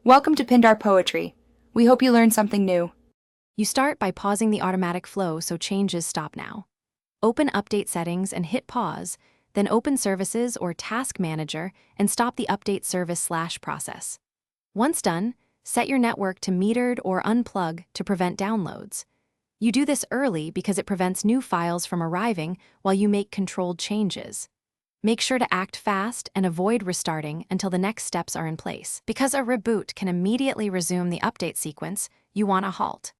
Welcome to Pindar Poetry. We hope you learned something new. You start by pausing the automatic flow so changes stop now. Open Update Settings and hit pause, then open Services or Task Manager and stop the update service/process. Once done, set your network to metered or unplug to prevent downloads. You do this early because it prevents new files from arriving while you make controlled changes. Make sure to act fast and avoid restarting until the next steps are in place. Because a reboot can immediately resume the update sequence, you want a halt.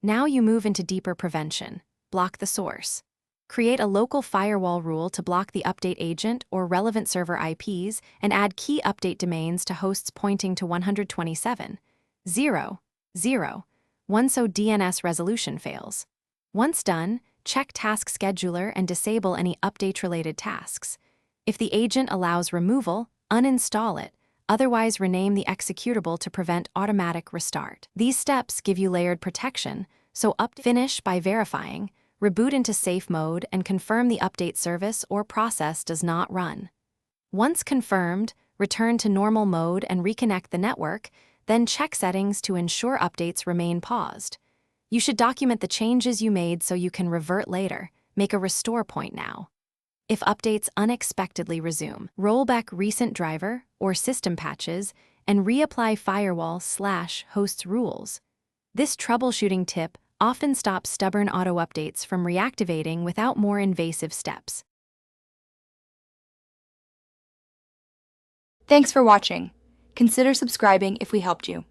Now you move into deeper prevention. Block the source. Create a local firewall rule to block the update agent or relevant server IPs and add key update domains to hosts pointing to 127.0.0.1 so DNS resolution fails. Once done, check Task Scheduler and disable any update-related tasks. If the agent allows removal, uninstall it, otherwise rename the executable to prevent automatic restart. These steps give you layered protection, so finish by verifying, reboot into safe mode, and confirm the update service or process does not run. Once confirmed, return to normal mode and reconnect the network, then check settings to ensure updates remain paused. You should document the changes you made so you can revert later. Make a restore point now. If updates unexpectedly resume, roll back recent driver or system patches and reapply firewall/hosts rules. This troubleshooting tip often stops stubborn auto-updates from reactivating without more invasive steps. Thanks for watching. Consider subscribing if we helped you.